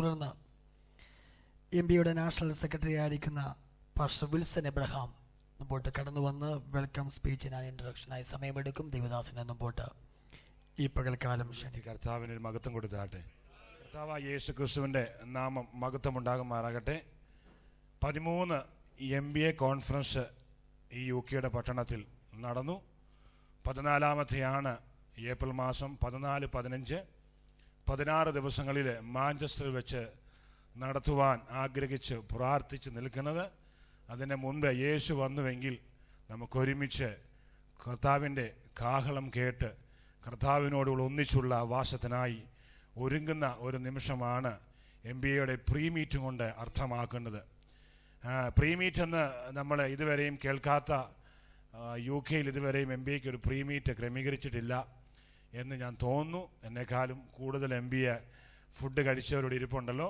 തുടർന്ന് MBയുടെ national secretary ആയിരിക്കുന്ന pastor Wilson Abraham മുമ്പോട്ട് കടന്നു വന്ന് വെൽക്കം സ്പീച്ചിന് ഇൻട്രൊഡക്ഷനായി സമയമെടുക്കും. ദേവദാസനെ മുമ്പോട്ട് ഈ പകൽക്കാലം കർത്താവിന് മഹത്വം കൊടുത്താട്ടെ. കർത്താവായ യേശു ക്രിസ്തുവിൻ്റെ നാമം മഹത്വമുണ്ടാകുമാറാകട്ടെ. 13 MBA കോൺഫറൻസ് ഈ UK പട്ടണത്തിൽ നടന്നു. 14ാമത്തെയാണ് ഏപ്രിൽ മാസം 14, 15, 16 ദിവസങ്ങളിൽ മാഞ്ചസ്റ്ററിൽ വെച്ച് നടത്തുവാൻ ആഗ്രഹിച്ച് പ്രാർത്ഥിച്ച് നിൽക്കുന്നത്. അതിന് മുൻപ് യേശു വന്നുവെങ്കിൽ നമുക്കൊരുമിച്ച് കർത്താവിൻ്റെ കാഹളം കേട്ട് കർത്താവിനോടുള്ള ഒന്നിച്ചുള്ള വാസത്തിനായി ഒരുങ്ങുന്ന ഒരു നിമിഷമാണ് MBAയുടെ പ്രീ മീറ്റ് കൊണ്ട് അർത്ഥമാക്കുന്നത്. പ്രീ മീറ്റ് എന്ന് നമ്മൾ ഇതുവരെയും കേൾക്കാത്ത, UK ഇതുവരെയും MBAയ്ക്ക് ഒരു പ്രീ മീറ്റ് ക്രമീകരിച്ചിട്ടില്ല എന്ന് ഞാൻ തോന്നുന്നു. എന്നെക്കാളും കൂടുതൽ MBA ഫുഡ് കഴിച്ചവരോട് ഇരിപ്പുണ്ടല്ലോ.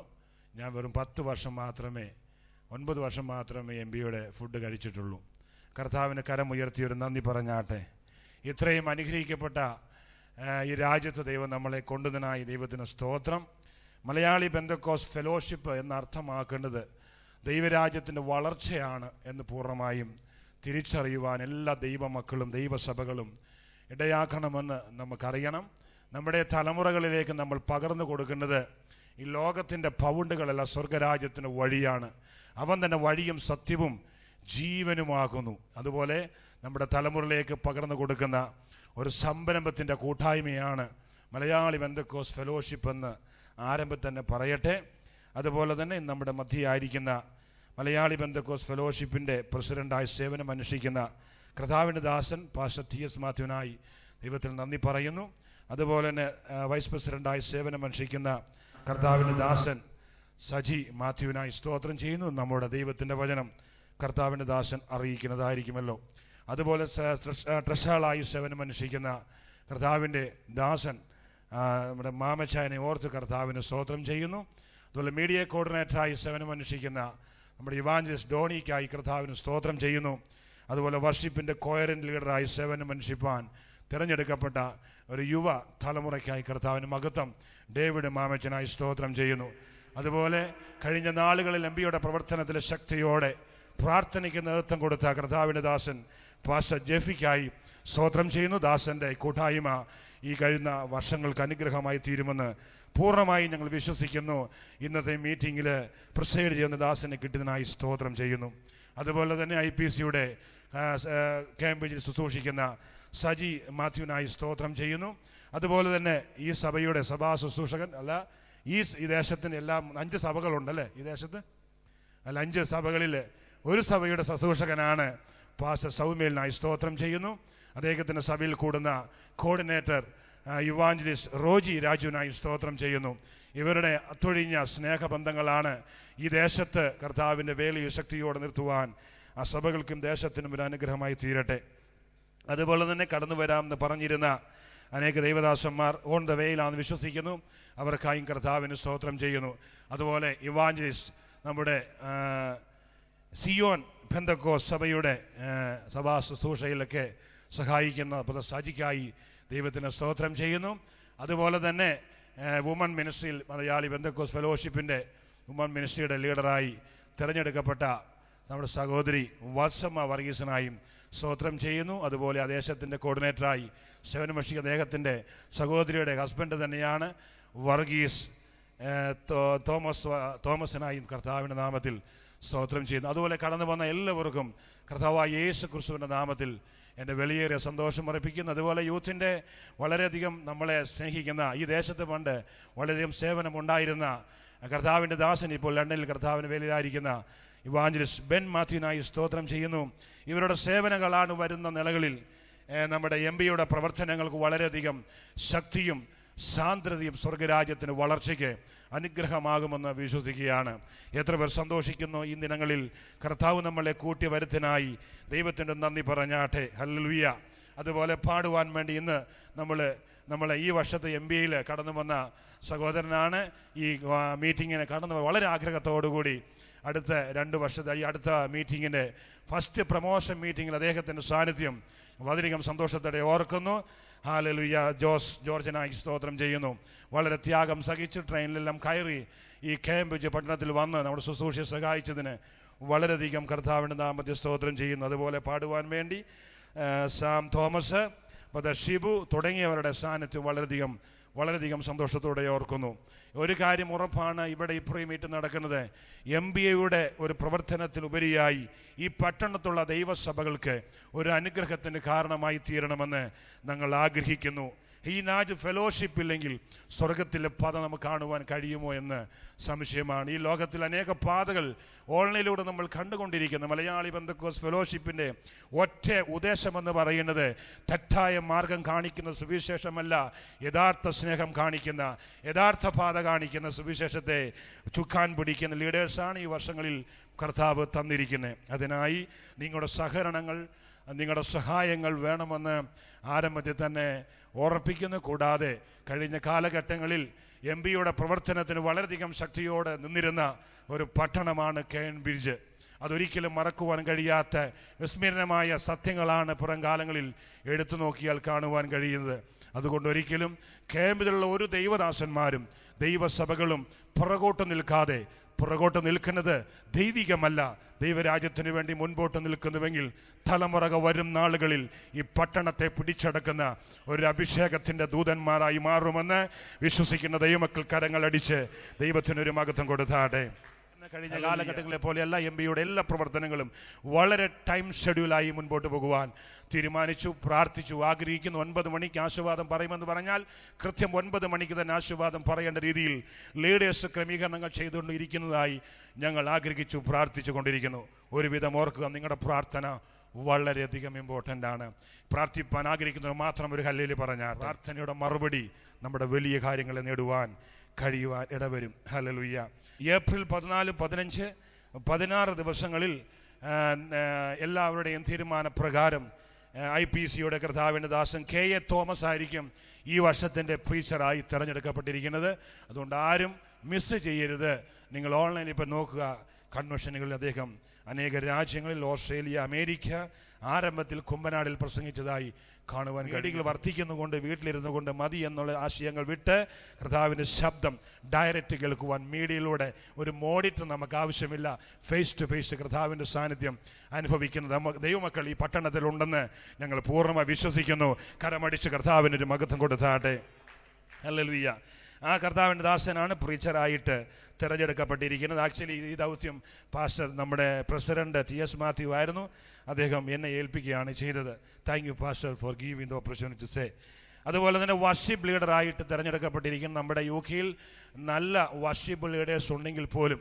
ഞാൻ വെറും 9 വർഷം മാത്രമേ MBAയുടെ ഫുഡ് കഴിച്ചിട്ടുള്ളൂ. കർത്താവിന് കരമുയർത്തിയൊരു നന്ദി പറഞ്ഞാട്ടെ. ഇത്രയും അനുഗ്രഹിക്കപ്പെട്ട ഈ രാജ്യത്ത് ദൈവം നമ്മളെ കൊണ്ടതിനായി ദൈവത്തിന് സ്തോത്രം. മലയാളി പെന്തക്കോസ് ഫെലോഷിപ്പ് എന്നർത്ഥമാക്കേണ്ടത് ദൈവരാജ്യത്തിൻ്റെ വളർച്ചയാണ് എന്ന് പൂർണ്ണമായും തിരിച്ചറിയുവാൻ എല്ലാ ദൈവമക്കളും ദൈവസഭകളും ഇടയാക്കണമെന്ന് നമുക്കറിയണം. നമ്മുടെ തലമുറകളിലേക്ക് നമ്മൾ പകർന്നു കൊടുക്കുന്നത് ഈ ലോകത്തിൻ്റെ പൗണ്ടുകളല്ല, സ്വർഗരാജ്യത്തിൻ്റെ വഴിയാണ്. അവൻ തന്നെ വഴിയും സത്യവും ജീവനുമാകുന്നു. അതുപോലെ നമ്മുടെ തലമുറയിലേക്ക് പകർന്നു കൊടുക്കുന്ന ഒരു സംരംഭത്തിൻ്റെ കൂട്ടായ്മയാണ് മലയാളി പെന്തക്കോസ് ഫെലോഷിപ്പ് എന്ന് ആരംഭത്തിൽ തന്നെ പറയട്ടെ. അതുപോലെ തന്നെ നമ്മുടെ മധ്യയായിരിക്കുന്ന മലയാളി പെന്തക്കോസ് ഫെലോഷിപ്പിൻ്റെ പ്രസിഡൻ്റായി സേവനം അനുഷ്ഠിക്കുന്ന കർത്താവിൻ്റെ ദാസൻ പാസ്റ്റർ TS മാത്യുവിനായി ദൈവത്തിൽ നന്ദി പറയുന്നു. അതുപോലെ തന്നെ വൈസ് പ്രസിഡൻ്റായി സേവനം അനുഷ്ഠിക്കുന്ന കർത്താവിൻ്റെ ദാസൻ സജി മാത്യുവിനായി സ്തോത്രം ചെയ്യുന്നു. നമ്മുടെ ദൈവത്തിൻ്റെ വചനം കർത്താവിൻ്റെ ദാസൻ അറിയിക്കുന്നതായിരിക്കുമല്ലോ. അതുപോലെ ട്രഷറായി സേവനം അനുഷ്ഠിക്കുന്ന കർത്താവിൻ്റെ ദാസൻ നമ്മുടെ മാമച്ചായനെ ഓർത്ത് കർത്താവിന് സ്തോത്രം ചെയ്യുന്നു. അതുപോലെ മീഡിയ കോർഡിനേറ്ററായി സേവനം അനുഷ്ഠിക്കുന്ന നമ്മുടെ ഇവാഞ്ചലിസ്റ്റ് ഡോണിക്കായി കർത്താവിന് സ്തോത്രം ചെയ്യുന്നു. അതുപോലെ വർഷിപ്പിൻ്റെ കോയറൻ്റ് ലീഡറായി സേവനം അനുഷ്ഠിപ്പാൻ തിരഞ്ഞെടുക്കപ്പെട്ട ഒരു യുവ തലമുറയ്ക്കായി കർത്താവിന് മഹത്വം ഡേവിഡ് മാമച്ചനായി സ്തോത്രം ചെയ്യുന്നു. അതുപോലെ കഴിഞ്ഞ നാളുകളിൽ MBയുടെ പ്രവർത്തനത്തിലെ ശക്തിയോടെ പ്രാർത്ഥനയ്ക്ക് നേതൃത്വം കൊടുത്ത കർത്താവിൻ്റെ ദാസൻ പാസ്റ്റർ ജെഫിക്കായി സ്തോത്രം ചെയ്യുന്നു. ദാസൻ്റെ കൂട്ടായ്മ ഈ കഴിഞ്ഞ വർഷങ്ങൾക്ക് അനുഗ്രഹമായി തീരുമെന്ന് പൂർണ്ണമായി ഞങ്ങൾ വിശ്വസിക്കുന്നു. ഇന്നത്തെ മീറ്റിങ്ങിൽ പ്രസൈഡ് ചെയ്യുന്ന ദാസനെ കിട്ടിയതിനായി സ്തോത്രം ചെയ്യുന്നു. അതുപോലെ തന്നെ IPCയുടെ കേംബ്രിഡ്ജിൽ ശുശ്രൂഷിക്കുന്ന സജി മാത്യുവിനായി സ്തോത്രം ചെയ്യുന്നു. അതുപോലെ തന്നെ ഈ സഭയുടെ സഭാ ശുശ്രൂഷകൻ അല്ല, ഈ ദേശത്തിന് എല്ലാം 5 സഭകളുണ്ടല്ലേ ഈ ദേശത്ത്? അല്ല, 5 സഭകളിൽ ഒരു സഭയുടെ ശുശ്രൂഷകനാണ് പാസ്റ്റർ സൗമ്യലിനായി സ്തോത്രം ചെയ്യുന്നു. അദ്ദേഹത്തിൻ്റെ സഭയിൽ കൂടുന്ന കോർഡിനേറ്റർ ഇവാഞ്ചലിസ്റ്റ് റോജി രാജുവിനായി സ്തോത്രം ചെയ്യുന്നു. ഇവരുടെ അത്തൊഴിഞ്ഞ സ്നേഹബന്ധങ്ങളാണ് ഈ ദേശത്ത് കർത്താവിൻ്റെ വേലയിൽ ശക്തിയോടെ നിർത്തുവാൻ ആ സഭകൾക്കും ദേശത്തിനും ഒരു അനുഗ്രഹമായി തീരട്ടെ. അതുപോലെ തന്നെ കടന്നു വരാമെന്ന് പറഞ്ഞിരുന്ന അനേക ദൈവദാസന്മാർ ഓൺ ദ വേയിലാണെന്ന് വിശ്വസിക്കുന്നു. അവർക്കായും കർത്താവിന് സ്തോത്രം ചെയ്യുന്നു. അതുപോലെ ഇവാഞ്ചലിസ്റ്റ് നമ്മുടെ സിയോൻ പെന്തക്കോസ് സഭയുടെ സഭാ ശുശ്രൂഷയിലൊക്കെ സഹായിക്കുന്ന ബ്രദർ സജിക്കായി ദൈവത്തിന് സ്തോത്രം ചെയ്യുന്നു. അതുപോലെ തന്നെ വുമൺ മിനിസ്ട്രിയിൽ മലയാളി പെന്തക്കോസ് ഫെലോഷിപ്പിൻ്റെ വുമൺ മിനിസ്ട്രിയുടെ ലീഡറായി തിരഞ്ഞെടുക്കപ്പെട്ട നമ്മുടെ സഹോദരി വത്സമ്മ വർഗീസിനായും സ്തോത്രം ചെയ്യുന്നു. അതുപോലെ ആ ദേശത്തിൻ്റെ കോർഡിനേറ്ററായി സേവനമനുഷ്ഠിക്കുന്ന അദ്ദേഹത്തിൻ്റെ സഹോദരിയുടെ ഹസ്ബൻഡ് തന്നെയാണ് വർഗീസ് തോമസിനായും കർത്താവിൻ്റെ നാമത്തിൽ സ്തോത്രം ചെയ്യുന്നു. അതുപോലെ കടന്നു വന്ന എല്ലാവർക്കും കർത്താവായ യേശു ക്രിസ്തുവിൻ്റെ നാമത്തിൽ എൻ്റെ വലിയേറിയ സന്തോഷം അർപ്പിക്കുന്നു. അതുപോലെ യൂത്തിൻ്റെ വളരെയധികം നമ്മളെ സ്നേഹിക്കുന്ന ഈ ദേശത്ത് പണ്ട് വളരെയധികം സേവനമുണ്ടായിരുന്ന കർത്താവിൻ്റെ ദാസൻ ഇപ്പോൾ ലണ്ടനിൽ കർത്താവിന് വേലയിലായിരിക്കുന്ന ഇവാഞ്ചലിസ്റ്റ് ബെൻ മാത്യുവിനായി സ്തോത്രം ചെയ്യുന്നു. ഇവരുടെ സേവനങ്ങളാണ് വരുന്ന നിലകളിൽ നമ്മുടെ MBയുടെ പ്രവർത്തനങ്ങൾക്ക് വളരെയധികം ശക്തിയും സാന്ദ്രതയും സ്വർഗരാജ്യത്തിന് വളർച്ചയ്ക്ക് അനുഗ്രഹമാകുമെന്ന് വിശ്വസിക്കുകയാണ്. എത്ര പേർ സന്തോഷിക്കുന്നു ഈ ദിനങ്ങളിൽ കർത്താവ് നമ്മളെ കൂട്ടി വരുത്തിനായി ദൈവത്തിൻ്റെ നന്ദി പറഞ്ഞാട്ടെ. ഹല്ലേലൂയ. അതുപോലെ പാടുവാൻ വേണ്ടി ഇന്ന് നമ്മൾ ഈ വർഷത്തെ MBAയിൽ കടന്നു വന്ന സഹോദരനാണ്. ഈ മീറ്റിങ്ങിന് കടന്നു വളരെ ആഗ്രഹത്തോടുകൂടി അടുത്ത 2 വർഷത്തെ ഈ അടുത്ത മീറ്റിങ്ങിൻ്റെ ഫസ്റ്റ് പ്രമോഷൻ മീറ്റിങ്ങിൽ അദ്ദേഹത്തിൻ്റെ സാന്നിധ്യം വളരെയധികം സന്തോഷത്തോടെ ഓർക്കുന്നു. ഹല്ലേലൂയ. ജോർജിനായി സ്തോത്രം ചെയ്യുന്നു. വളരെ ത്യാഗം സഹിച്ച് ട്രെയിനിലെല്ലാം കയറി ഈ കേംബ്രിഡ്ജ് പട്ടണത്തിൽ വന്ന് നമ്മുടെ ശുശ്രൂഷയെ സഹായിച്ചതിന് വളരെയധികം കർത്താവിൻ്റെ നാമത്തെ സ്തോത്രം ചെയ്യുന്നു. അതുപോലെ പാടുവാൻ വേണ്ടി സാം തോമസ്, ഷിബു തുടങ്ങിയവരുടെ സാന്നിധ്യം വളരെയധികം സന്തോഷത്തോടെ ഓർക്കുന്നു. ഒരു കാര്യം ഉറപ്പാണ്, ഇവിടെ ഇപ്രീ മീറ്റ് നടക്കുന്നത് MBAയുടെ ഒരു പ്രവർത്തനത്തിലുപരിയായി ഈ പട്ടണത്തുള്ള ദൈവസഭകൾക്ക് ഒരു അനുഗ്രഹത്തിന് കാരണമായി തീരണമെന്ന് ഞങ്ങൾ ആഗ്രഹിക്കുന്നു. ഈ ഫെലോഷിപ്പ് ഇല്ലെങ്കിൽ സ്വർഗത്തിലെ പാത നമുക്ക് കാണുവാൻ കഴിയുമോ എന്ന് സംശയമാണ്. ഈ ലോകത്തിൽ അനേക പാതകൾ ഓൺലൈനിലൂടെ നമ്മൾ കണ്ടുകൊണ്ടിരിക്കുന്നു. മലയാളി പെന്തക്കോസ്ത് ഫെലോഷിപ്പിൻ്റെ ഒറ്റ ഉദ്ദേശമെന്ന് പറയുന്നത് തെറ്റായ മാർഗം കാണിക്കുന്ന സുവിശേഷമല്ല, യഥാർത്ഥ സ്നേഹം കാണിക്കുന്ന, യഥാർത്ഥ പാത കാണിക്കുന്ന സുവിശേഷത്തെ ചുക്കാൻ പിടിക്കുന്ന ലീഡേഴ്സാണ് ഈ വർഷങ്ങളിൽ കർത്താവ് തന്നിരിക്കുന്നത്. അതിനായി നിങ്ങളുടെ സഹകരണങ്ങൾ, നിങ്ങളുടെ സഹായങ്ങൾ വേണമെന്ന് ആരംഭത്തിൽ തന്നെ ഓർപ്പിക്കുന്നു. കൂടാതെ കഴിഞ്ഞ കാലഘട്ടങ്ങളിൽ MBAയുടെ പ്രവർത്തനത്തിന് വളരെയധികം ശക്തിയോടെ നിന്നിരുന്ന ഒരു പട്ടണമാണ് കേംബ്രിഡ്ജ്. അതൊരിക്കലും മറക്കുവാൻ കഴിയാത്ത വിസ്മരണമായ സത്യങ്ങളാണ് പുറം കാലങ്ങളിൽ എടുത്തു നോക്കിയാൽ കാണുവാൻ കഴിയുന്നത്. അതുകൊണ്ട് ഒരിക്കലും കേംബ്രിഡ്ജിലുള്ള ഒരു ദൈവദാസന്മാരും ദൈവസഭകളും പുറകോട്ട് നിൽക്കുന്നത് ദൈവികമല്ല. ദൈവരാജ്യത്തിന് വേണ്ടി മുൻപോട്ട് നിൽക്കുന്നുവെങ്കിൽ തലമുറകൾ വരും നാളുകളിൽ ഈ പട്ടണത്തെ പിടിച്ചടക്കുന്ന ഒരു അഭിഷേകത്തിൻ്റെ ദൂതന്മാരായി മാറുമെന്ന് വിശ്വസിക്കുന്ന ദൈവമക്കൾ കരങ്ങളടിച്ച് ദൈവത്തിനൊരു മഹത്വം കൊടുത്താട്ടെ. കഴിഞ്ഞ കാലഘട്ടങ്ങളെ പോലെയല്ല MBAയുടെ എല്ലാ പ്രവർത്തനങ്ങളും വളരെ ടൈം ഷെഡ്യൂളായി മുൻപോട്ട് പോകുവാൻ തീരുമാനിച്ചു, പ്രാർത്ഥിച്ചു, ആഗ്രഹിക്കുന്നു. 9 മണിക്ക് ആശീർവാദം പറയുമെന്ന് പറഞ്ഞാൽ കൃത്യം 9 മണിക്ക് തന്നെ ആശീർവാദം പറയേണ്ട രീതിയിൽ ലീഡേഴ്സ് ക്രമീകരണങ്ങൾ ചെയ്തുകൊണ്ടിരിക്കുന്നതായി ഞങ്ങൾ ആഗ്രഹിച്ചു, പ്രാർത്ഥിച്ചു കൊണ്ടിരിക്കുന്നു. ഒരുവിധം ഓർക്കുക, നിങ്ങളുടെ പ്രാർത്ഥന വളരെയധികം ഇമ്പോർട്ടൻ്റ് ആണ്. പ്രാർത്ഥിപ്പാൻ ആഗ്രഹിക്കുന്നവർ മാത്രം ഒരു ഹല്ലേലൂയ പറഞ്ഞാൽ പ്രാർത്ഥനയുടെ മറുപടി നമ്മുടെ വലിയ കാര്യങ്ങളെ നേടുവാൻ കഴിയുവാൻ ഇടവരും. ഹല്ലേലൂയ. ഏപ്രിൽ 14, 15, 16 ദിവസങ്ങളിൽ എല്ലാവരുടെയും തീരുമാനപ്രകാരം IPCയുടെ കർത്താവിൻ്റെ ദാസൻ KA തോമസ് ആയിരിക്കും ഈ വർഷത്തിൻ്റെ പ്രീച്ചറായി തിരഞ്ഞെടുക്കപ്പെട്ടിരിക്കുന്നത്. അതുകൊണ്ട് ആരും മിസ് ചെയ്യരുത്. നിങ്ങൾ ഓൺലൈനിൽ ഇപ്പം നോക്കുക, കൺവെൻഷനുകളിൽ അദ്ദേഹം അനേക രാജ്യങ്ങളിൽ, ഓസ്ട്രേലിയ, അമേരിക്ക, ആരംഭത്തിൽ കുമ്പനാടിൽ പ്രസംഗിച്ചതായി കാണുവാൻ കഴിയുകൾ വർദ്ധിക്കുന്നുകൊണ്ട് വീട്ടിലിരുന്നു കൊണ്ട് മതി എന്നുള്ള ആശയങ്ങൾ വിട്ട് കർത്താവിൻ്റെ ശബ്ദം ഡയറക്റ്റ് കേൾക്കുവാൻ മീഡിയയിലൂടെ ഒരു മോഡിറ്റർ നമുക്ക് ആവശ്യമില്ല. ഫേസ് ടു ഫേസ് കർത്താവിൻ്റെ സാന്നിധ്യം അനുഭവിക്കുന്ന ദൈവമക്കൾ ഈ പട്ടണത്തിലുണ്ടെന്ന് ഞങ്ങൾ പൂർണ്ണമായി വിശ്വസിക്കുന്നു. കരമടിച്ച് കർത്താവിനൊരു മഹത്വം കൊടുത്താട്ടെ. ഹല്ലേലൂയ. ആ കർത്താവിൻ്റെ ദാസനാണ് പ്രീച്ചറായിട്ട് തിരഞ്ഞെടുക്കപ്പെട്ടിരിക്കുന്നത്. ആക്ച്വലി ഈ ദൗത്യം പാസ്റ്റർ നമ്മുടെ പ്രസിഡന്റ് TS മാത്യു ആയിരുന്നു. അദ്ദേഹം എന്നെ ഏൽപ്പിക്കുകയാണ് ചെയ്തത്. Thank you pastor for giving the opportunity to say. അതുപോലെ തന്നെ വർഷിപ്പ് ലീഡറായിട്ട് തിരഞ്ഞെടുക്കപ്പെട്ടിരിക്കുന്ന നമ്മുടെ UK-യിൽ നല്ല വർഷിപ്പ് ലീഡേഴ്സ് ഉണ്ടെങ്കിൽ പോലും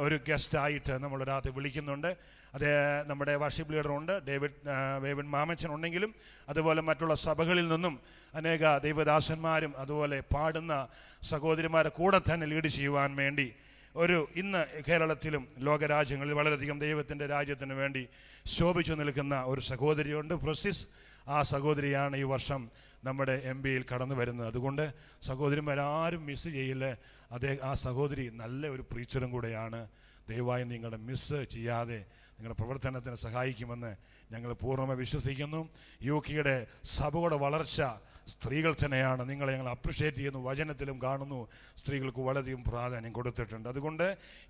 ഒരു ഗസ്റ്റായിട്ട് നമ്മളൊരാൾക്ക് വിളിക്കുന്നുണ്ട്. അത് നമ്മുടെ വർഷിപ്പ് ലീഡറുണ്ട്, ഡേവിഡ് മാമച്ചൻ ഉണ്ടെങ്കിലും അതുപോലെ മറ്റുള്ള സഭകളിൽ നിന്നും അനേക ദൈവദാസന്മാരും അതുപോലെ പാടുന്ന സഹോദരിമാരെ കൂടെ തന്നെ ലീഡ് ചെയ്യുവാൻ വേണ്ടി ഇന്ന് കേരളത്തിലും ലോകരാജ്യങ്ങളിൽ വളരെയധികം ദൈവത്തിൻ്റെ രാജ്യത്തിന് വേണ്ടി ശോഭിച്ചു നിൽക്കുന്ന ഒരു സഹോദരിയുണ്ട്, പ്രൊസിസ്. ആ സഹോദരിയാണ് ഈ വർഷം നമ്മുടെ MBAയിൽ കടന്നു വരുന്നത്. അതുകൊണ്ട് സഹോദരിമാരാരും മിസ് ചെയ്യില്ല. ആ സഹോദരി നല്ല ഒരു പ്രീച്ചറും കൂടെയാണ്. ദയവായി നിങ്ങളുടെ മിസ് ചെയ്യാതെ നിങ്ങളുടെ പ്രവർത്തനത്തിന് സഹായിക്കുമെന്ന് ഞങ്ങൾ പൂർണ്ണമായി വിശ്വസിക്കുന്നു. UK-യുടെ സഭയുടെ വളർച്ച സ്ത്രീകൾ തന്നെയാണ്. നിങ്ങളെ ഞങ്ങൾ അപ്രിഷ്യേറ്റ് ചെയ്യുന്നു. വചനത്തിലും കാണുന്നു സ്ത്രീകൾക്ക് വളരെയധികം പ്രാധാന്യം കൊടുത്തിട്ടുണ്ട്. അതുകൊണ്ട്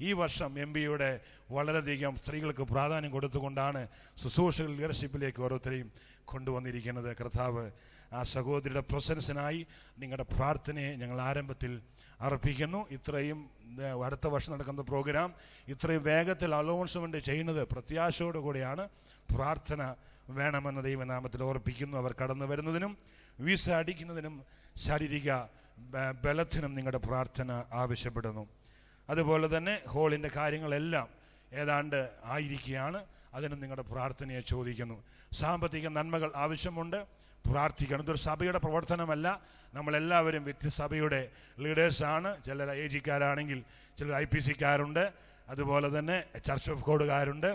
ഈ വർഷം MBAയുടെ വളരെയധികം സ്ത്രീകൾക്ക് പ്രാധാന്യം കൊടുത്തുകൊണ്ടാണ് ശുശ്രൂഷകൾ ലീഡർഷിപ്പിലേക്ക് ഓരോരുത്തരെയും കൊണ്ടുവന്നിരിക്കുന്നത്. കർത്താവ് ആ സഹോദരിയുടെ പ്രസൻസിനായി നിങ്ങളുടെ പ്രാർത്ഥനയെ ഞങ്ങൾ ആരംഭത്തിൽ അർപ്പിക്കുന്നു. ഇത്രയും അടുത്ത വർഷം നടക്കുന്ന പ്രോഗ്രാം ഇത്രയും വേഗത്തിൽ അനൗൺസ്മെന്റ് ചെയ്യുന്നത് പ്രത്യാശയോടുകൂടിയാണ്. പ്രാർത്ഥന വേണമെന്ന ദൈവനാമത്തിൽ ഓർപ്പിക്കുന്നു. അവർ കടന്നു വരുന്നതിനും വീസ അടിക്കുന്നതിനും ശാരീരിക ബലത്തിനും നിങ്ങളുടെ പ്രാർത്ഥന ആവശ്യപ്പെടുന്നു. അതുപോലെ തന്നെ ഹോളിൻ്റെ കാര്യങ്ങളെല്ലാം ഏതാണ്ട് ആയിരിക്കുകയാണ്. അതിനും നിങ്ങളുടെ പ്രാർത്ഥനയെ ചോദിക്കുന്നു. സാമ്പത്തിക നന്മകൾ ആവശ്യമുണ്ട്, പ്രാർത്ഥിക്കണം. ഇതൊരു സഭയുടെ പ്രവർത്തനമല്ല. നമ്മളെല്ലാവരും സഭയുടെ ലീഡേഴ്സാണ്. ചിലർ AG-കാരാണെങ്കിൽ ചിലർ IPC-കാരുണ്ട്, അതുപോലെ തന്നെ ചർച്ച് ഓഫ് ഗോഡുകാരുണ്ട്,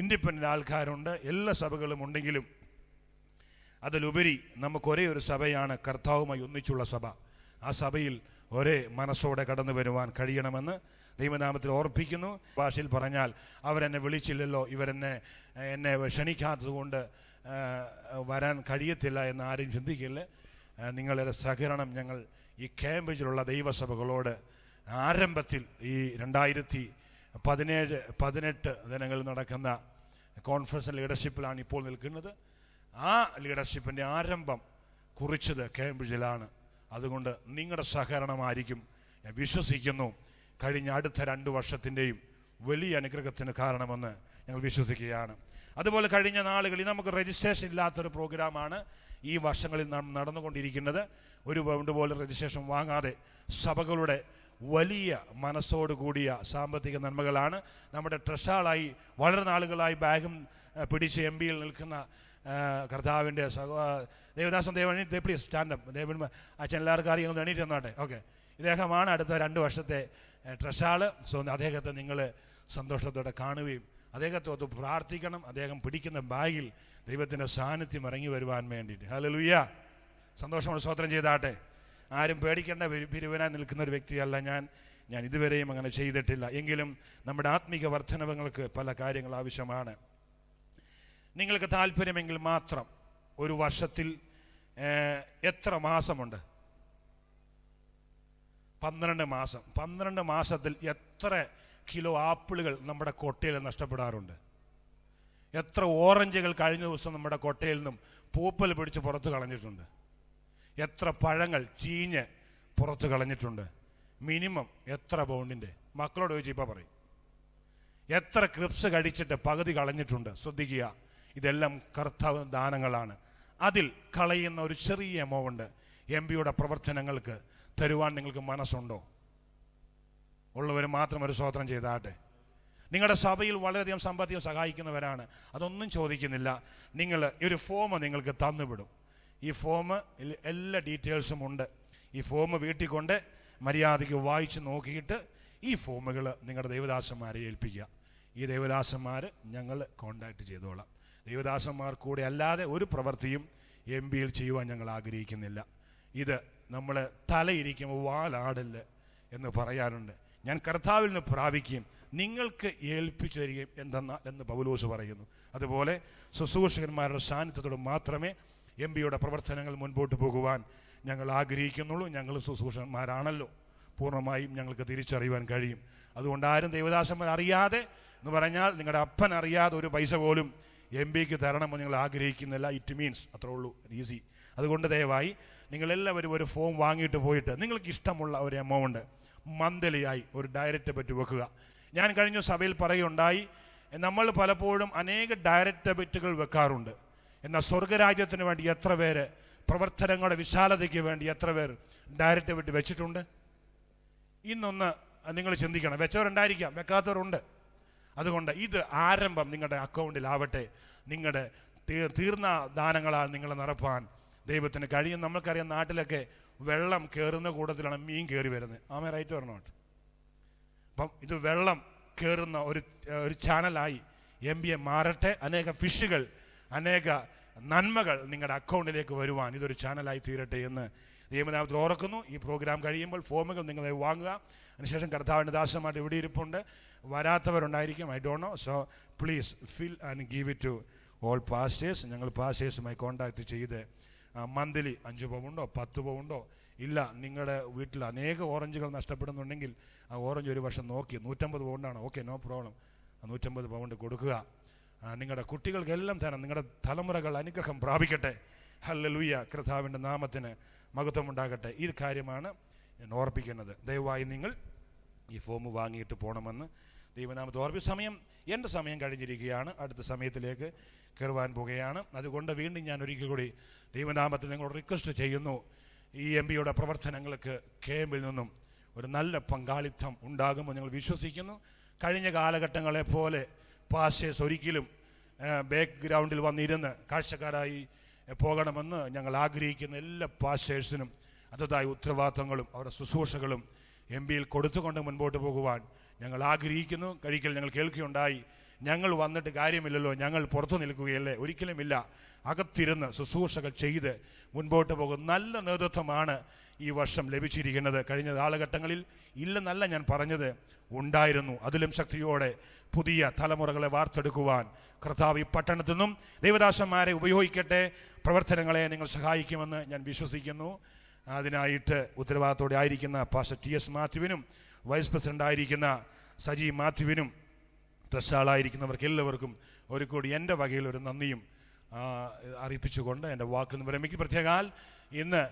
ഇൻഡിപെൻഡൻ്റ് ആൾക്കാരുണ്ട്. എല്ലാ സഭകളും ഉണ്ടെങ്കിലും അതിലുപരി നമുക്കൊരേ ഒരു സഭയാണ് കർത്താവുമായി ഒന്നിച്ചുള്ള സഭ. ആ സഭയിൽ ഒരേ മനസ്സോടെ കടന്നു വരുവാൻ കഴിയണമെന്ന് ദൈവനാമത്തിൽ ഓർപ്പിക്കുന്നു. ഭാഷയിൽ പറഞ്ഞാൽ അവരെന്നെ വിളിച്ചില്ലല്ലോ, എന്നെ ക്ഷണിക്കാത്തത് കൊണ്ട് വരാൻ കഴിയത്തില്ല എന്ന് ആരും ചിന്തിക്കില്ല. നിങ്ങളുടെ സഹകരണം ഞങ്ങൾ ഈ കേംബ്രിഡ്ജിലുള്ള ദൈവസഭകളോട് ആരംഭത്തിൽ ഈ 2017-18 ദിനങ്ങളിൽ നടക്കുന്ന കോൺഫറൻസ് ലീഡർഷിപ്പിലാണ് ഇപ്പോൾ നിൽക്കുന്നത്. ആ ലീഡർഷിപ്പിൻ്റെ ആരംഭം കുറിച്ചത് കേംബ്രിഡ്ജിലാണ്. അതുകൊണ്ട് നിങ്ങളുടെ സഹകരണമായിരിക്കും, ഞാൻ വിശ്വസിക്കുന്നു, കഴിഞ്ഞ അടുത്ത 2 വർഷത്തിൻ്റെയും വലിയ അനുഗ്രഹത്തിന് കാരണമെന്ന് ഞങ്ങൾ വിശ്വസിക്കുകയാണ്. അതുപോലെ കഴിഞ്ഞ നാളുകളിൽ നമുക്ക് രജിസ്ട്രേഷൻ ഇല്ലാത്തൊരു പ്രോഗ്രാമാണ് ഈ വർഷങ്ങളിൽ നടന്നുകൊണ്ടിരിക്കുന്നത്. ഒരു പൗണ്ട് പോലെ രജിസ്ട്രേഷൻ വാങ്ങാതെ സഭകളുടെ വലിയ മനസ്സോട് കൂടിയ സാമ്പത്തിക നന്മകളാണ്. നമ്മുടെ ട്രഷറായി വളരെ നാളുകളായി ബാഗും പിടിച്ച് MP-യിൽ നിൽക്കുന്ന കർത്താവിൻ്റെ ദേവദാസൻ ദേവണി പ്ലീസ് സ്റ്റാൻഡപ്പ് ദേവൻ അച്ഛൻ എല്ലാവർക്കും അറിയാം, എണീറ്റ് തന്നാട്ടെ. ഓക്കെ, ഇദ്ദേഹമാണ് അടുത്ത 2 വർഷത്തെ ട്രഷാള്. സോ അദ്ദേഹത്തെ നിങ്ങൾ സന്തോഷത്തോടെ കാണുകയും അദ്ദേഹത്തോട് പ്രാർത്ഥിക്കണം. അദ്ദേഹം പിടിക്കുന്ന ബാഗിൽ ദൈവത്തിൻ്റെ സാന്നിധ്യം ഇറങ്ങി വരുവാൻ വേണ്ടിയിട്ട്. ഹല്ലേലൂയ, സന്തോഷമാണ്. സ്തോത്രം ചെയ്താട്ടെ. ആരും പേടിക്കേണ്ട, പിരിവനാൻ നിൽക്കുന്ന ഒരു വ്യക്തിയല്ല ഞാൻ ഇതുവരെയും അങ്ങനെ ചെയ്തിട്ടില്ല. എങ്കിലും നമ്മുടെ ആത്മീക വർധനവങ്ങൾക്ക് പല കാര്യങ്ങൾ ആവശ്യമാണ്. നിങ്ങൾക്ക് താല്പര്യമെങ്കിൽ മാത്രം ഒരു വർഷത്തിൽ എത്ര മാസമുണ്ട്? 12 മാസം. 12 മാസത്തിൽ എത്ര കിലോ ആപ്പിളുകൾ നമ്മുടെ കൊട്ടയിൽ നഷ്ടപ്പെടാറുണ്ട്? എത്ര ഓറഞ്ചുകൾ കഴിഞ്ഞ ദിവസം നമ്മുടെ കൊട്ടയിൽ നിന്നും പൂപ്പൽ പിടിച്ച് പുറത്ത് കളഞ്ഞിട്ടുണ്ട്? എത്ര പഴങ്ങൾ ചീഞ്ഞ് പുറത്ത് കളഞ്ഞിട്ടുണ്ട്? മിനിമം എത്ര പൗണ്ടിൻ്റെ? മക്കളോട് ചോദിച്ച് ഇപ്പോൾ പറയും. എത്ര ക്രിപ്സ് കഴിച്ചിട്ട് പകുതി കളഞ്ഞിട്ടുണ്ട്? ശ്രദ്ധിക്കുക, ഇതെല്ലാം കർത്താവ് ദാനങ്ങളാണ്. അതിൽ കളയുന്ന ഒരു ചെറിയ എമൗണ്ട് MP-യുടെ പ്രവർത്തനങ്ങൾക്ക് തരുവാൻ നിങ്ങൾക്ക് മനസ്സുണ്ടോ? ഉള്ളവർ മാത്രം ഒരു സ്തോത്രം ചെയ്താട്ടെ. നിങ്ങളുടെ സഭയിൽ വളരെയധികം സാമ്പത്തികം സഹായിക്കുന്നവരാണ്, അതൊന്നും ചോദിക്കുന്നില്ല. നിങ്ങൾ ഒരു ഫോം നിങ്ങൾക്ക് തന്നുവിടും. ഈ ഫോം എല്ലാ ഡീറ്റെയിൽസും ഉണ്ട്. ഈ ഫോം വീട്ടിൽ കൊണ്ട് മര്യാദയ്ക്ക് വായിച്ച് നോക്കിയിട്ട് ഈ ഫോമുകൾ നിങ്ങളുടെ ദേവദാസന്മാരെ ഏൽപ്പിക്കുക. ഈ ദേവദാസന്മാർ ഞങ്ങൾ കോണ്ടാക്ട് ചെയ്തോളാം. ദേവദാസന്മാർ കൂടെ അല്ലാതെ ഒരു പ്രവൃത്തിയും MP-യിൽ ചെയ്യുവാൻ ഞങ്ങൾ ആഗ്രഹിക്കുന്നില്ല. ഇത് നമ്മൾ തലയിരിക്കുമ്പോൾ വാലാടല് എന്ന് പറയാറുണ്ട്. ഞാൻ കർത്താവിൽ നിന്ന് പ്രാപിക്കുകയും നിങ്ങൾക്ക് ഏൽപ്പിച്ചു തരികയും എന്ന് പൗലോസ് പറയുന്നു. അതുപോലെ ശുശ്രൂഷകന്മാരുടെ സാന്നിധ്യത്തോട് മാത്രമേ MP-യുടെ പ്രവർത്തനങ്ങൾ മുൻപോട്ട് പോകുവാൻ ഞങ്ങൾ ആഗ്രഹിക്കുന്നുള്ളൂ. ഞങ്ങൾ ശുശ്രൂഷകന്മാരാണല്ലോ, പൂർണ്ണമായും ഞങ്ങൾക്ക് തിരിച്ചറിയുവാൻ കഴിയും. അതുകൊണ്ട് ആരും ദേവദാസന്മാർ അറിയാതെ എന്ന് പറഞ്ഞാൽ നിങ്ങളുടെ അപ്പൻ അറിയാതെ ഒരു പൈസ പോലും MP-ക്ക് തരണമെന്ന് നിങ്ങൾ ആഗ്രഹിക്കുന്നില്ല. ഇറ്റ് മീൻസ് അത്രേ ഉള്ളൂ, ഈസി. അതുകൊണ്ട് ദയവായി നിങ്ങളെല്ലാവരും ഒരു ഫോം വാങ്ങിയിട്ട് പോയിട്ട് നിങ്ങൾക്ക് ഇഷ്ടമുള്ള ഒരു എമൗണ്ട് മന്ത്ലിയായി ഒരു ഡയറക്റ്റ് പറ്റി വെക്കുക. ഞാൻ കഴിഞ്ഞ സഭയിൽ പറയുണ്ടായി, നമ്മൾ പലപ്പോഴും അനേക ഡയറക്റ്റ് ഡെബിറ്റുകൾ വെക്കാറുണ്ട്. എന്നാൽ സ്വർഗരാജ്യത്തിന് വേണ്ടി എത്ര പേര്, പ്രവർത്തനങ്ങളുടെ വിശാലതയ്ക്ക് വേണ്ടി എത്ര പേർ ഡയറക്റ്റ് ഡെബിറ്റ് വെച്ചിട്ടുണ്ട്? ഇന്നൊന്ന് നിങ്ങൾ ചിന്തിക്കണം. വെച്ചവരുണ്ടായിരിക്കാം, വെക്കാത്തവരുണ്ട്. അതുകൊണ്ട് ഇത് ആരംഭം നിങ്ങളുടെ അക്കൗണ്ടിലാവട്ടെ. നിങ്ങളുടെ തീർന്ന ദാനങ്ങളാൽ നിങ്ങളെ നിറപ്പാൻ ദൈവത്തിന് കഴിയും. നമ്മൾക്കറിയാം, നാട്ടിലൊക്കെ വെള്ളം കയറുന്ന കൂട്ടത്തിലാണ് മീൻ കയറി വരുന്നത്. ആമേ റൈറ്റ് ഓർ നോട്ട്? അപ്പം ഇത് വെള്ളം കയറുന്ന ഒരു ചാനലായി MP-യെ മാറട്ടെ. അനേക ഫിഷുകൾ, അനേക നന്മകൾ നിങ്ങളുടെ അക്കൗണ്ടിലേക്ക് വരുവാൻ ഇതൊരു ചാനലായി തീരട്ടെ എന്ന് ദൈവനാമത്തിൽ ഓർക്കുന്നു. ഈ പ്രോഗ്രാം കഴിയുമ്പോൾ ഫോമുകൾ നിങ്ങൾ വാങ്ങുക. അതിനുശേഷം കർത്താവിൻ്റെ ദാസന്മാർ ഇവിടെ ഇരിപ്പുണ്ട്, വരാത്തവരുണ്ടായിരിക്കും, I don't know. So please fill and give it to all pastors. ഞങ്ങൾ പാസ്റ്റേഴ്സുമായി കോൺടാക്ട് ചെയ്ത് മന്ത്ലി 5 പൗണ്ടോ 10 പൗണ്ടോ ഇല്ല, നിങ്ങളുടെ വീട്ടിൽ അനേക ഓറഞ്ചുകൾ നഷ്ടപ്പെടുന്നുണ്ടെങ്കിൽ ആ ഓറഞ്ച് ഒരു വർഷം നോക്കി 150 പൗണ്ടാണ്, ഓക്കെ, നോ പ്രോബ്ലം, 150 പൗണ്ട് കൊടുക്കുക. നിങ്ങളുടെ കുട്ടികൾക്കെല്ലാം തന്നെ നിങ്ങളുടെ തലമുറകൾ അനുഗ്രഹം പ്രാപിക്കട്ടെ. ഹല്ലേലൂയ, കർത്താവിൻ്റെ നാമത്തിന് മഹത്വമുണ്ടാകട്ടെ. ഈ കാര്യമാണ് ഞാൻ ഓർപ്പിക്കുന്നത്. ദയവായി നിങ്ങൾ ഈ ഫോം വാങ്ങിയിട്ട് പോകണമെന്ന് ദൈവനാമത്തെ ഓർപ്പിച്ച് എൻ്റെ സമയം കഴിഞ്ഞിരിക്കുകയാണ്. അടുത്ത സമയത്തിലേക്ക് കയറുവാൻ പോകുകയാണ്. അതുകൊണ്ട് വീണ്ടും ഞാൻ ഒരിക്കൽ കൂടി ദൈവനാമത്തിൽ നിങ്ങളോട് റിക്വസ്റ്റ് ചെയ്യുന്നു, ഈ MP-യുടെ പ്രവർത്തനങ്ങൾക്ക് KM-ൽ നിന്നും ഒരു നല്ല പങ്കാളിത്തം ഉണ്ടാകുമ്പോൾ ഞങ്ങൾ വിശ്വസിക്കുന്നു. കഴിഞ്ഞ കാലഘട്ടങ്ങളെ പോലെ പാസ്റ്റേഴ്സ് ഒരിക്കലും ബാക്ക്ഗ്രൗണ്ടിൽ വന്നിരുന്ന് കാഴ്ചക്കാരായി പോകണമെന്ന് ഞങ്ങൾ ആഗ്രഹിക്കുന്ന എല്ലാ പാസ്റ്റേഴ്സിനും അതതായ ഉത്തരവാദിത്തങ്ങളും അവരുടെ ശുശ്രൂഷകളും MP-യിൽ കൊടുത്തുകൊണ്ട് മുൻപോട്ട് പോകുവാൻ ഞങ്ങൾ ആഗ്രഹിക്കുന്നു. കഴിക്കൽ ഞങ്ങൾ കേൾക്കുകയുണ്ടായി, ഞങ്ങൾ വന്നിട്ട് കാര്യമില്ലല്ലോ, ഞങ്ങൾ പുറത്തു നിൽക്കുകയല്ലേ? ഒരിക്കലുമില്ല. അകത്തിരുന്ന് ശുശ്രൂഷകൾ ചെയ്ത് മുൻപോട്ട് പോകും നല്ല നേതൃത്വമാണ് ഈ വർഷം ലഭിച്ചിരിക്കുന്നത്. കഴിഞ്ഞ കാലഘട്ടങ്ങളിൽ ഇല്ലെന്നല്ല ഞാൻ പറഞ്ഞത്, ഉണ്ടായിരുന്നു. അതിലും ശക്തിയോടെ പുതിയ തലമുറകളെ വാർത്തെടുക്കുവാൻ കർത്താവ് ഈ പട്ടണത്തിൽ നിന്നും ദൈവദാസന്മാരെ ഉപയോഗിക്കട്ടെ. പ്രവർത്തനങ്ങളെ നിങ്ങൾ സഹായിക്കുമെന്ന് ഞാൻ വിശ്വസിക്കുന്നു. അതിനായിട്ട് ഉത്തരവാദിത്തോടെ ആയിരിക്കുന്ന പാസ്റ്റർ ടി എസ് മാത്യുവിനും വൈസ് പ്രസിഡന്റ് ആയിരിക്കുന്ന സജി മാത്യുവിനും ട്രസ്റ്റാളായിരിക്കുന്നവർക്ക് എല്ലാവർക്കും ഒരു കൂടി എൻ്റെ വകയിൽ ഒരു നന്ദിയും അറിയിപ്പിച്ചുകൊണ്ട് എൻ്റെ വാക്കിൽ നിന്ന് വിരമിക്കും. പ്രത്യേകാൽ ഇന്ന്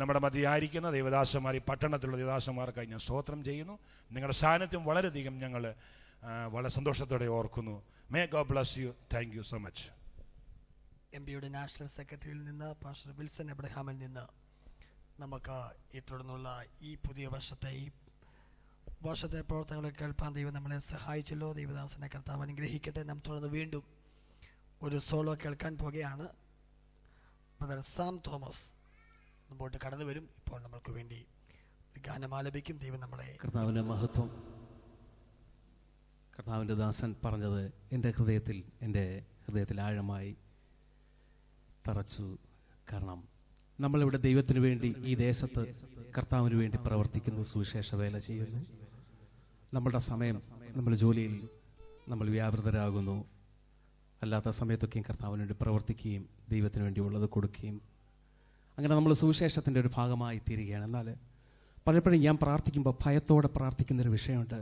നമ്മുടെ മധ്യയായിരിക്കുന്ന ദേവദാസന്മാർ, ഈ പട്ടണത്തിലുള്ള ദേവദാസന്മാർക്കായി ഞാൻ സ്തോത്രം ചെയ്യുന്നു. നിങ്ങളുടെ സാന്നിധ്യം വളരെയധികം ഞങ്ങൾ വളരെ സന്തോഷത്തോടെ ഓർക്കുന്നു. May God bless you. Thank you so much. MBയുടെ നാഷണൽ സെക്രട്ടറിയിൽ നിന്ന് പാസ്റ്റർ വിൽസൺ എബ്രഹാമിൽ നിന്ന് നമുക്ക് ഈ തുടർന്നുള്ള ഈ പുതിയ വർഷത്തെ പ്രവർത്തനങ്ങളെ കേൾപ്പാൻ ദൈവം നമ്മളെ സഹായിച്ചല്ലോ. ദൈവദാസനെ കർത്താവ് അനുഗ്രഹിക്കട്ടെ. നാം തുടർന്ന് വീണ്ടും ഒരു സോളോ കേൾക്കാൻ പോകുകയാണ്. ബ്രദർ സാം തോമസ് മുമ്പോട്ട് കടന്നു വരും. ഇപ്പോൾ നമ്മൾക്ക് വേണ്ടി ഗാനം ആലപിക്കും. ദൈവം നമ്മളെ കർത്താവിൻ്റെ മഹത്വം. കർത്താവിൻ്റെ ദാസൻ പറഞ്ഞത് എൻ്റെ ഹൃദയത്തിൽ ആഴമായി തറച്ചു. കാരണം നമ്മളിവിടെ ദൈവത്തിന് വേണ്ടി ഈ ദേശത്ത് കർത്താവിന് വേണ്ടി പ്രവർത്തിക്കുന്നു, സുവിശേഷ വേല ചെയ്യുന്നു. നമ്മളുടെ സമയം, നമ്മൾ ജോലിയിൽ നമ്മൾ വ്യാപൃതരാകുന്നു. അല്ലാത്ത സമയത്തൊക്കെയും കർത്താവിന് വേണ്ടി പ്രവർത്തിക്കുകയും ദൈവത്തിന് വേണ്ടിയുള്ളത് കൊടുക്കുകയും അങ്ങനെ നമ്മൾ സുവിശേഷത്തിൻ്റെ ഒരു ഭാഗമായി തീരുകയാണ്. എന്നാൽ പലപ്പോഴും ഞാൻ പ്രാർത്ഥിക്കുമ്പോൾ ഭയത്തോടെ പ്രാർത്ഥിക്കുന്നൊരു വിഷയമുണ്ട്.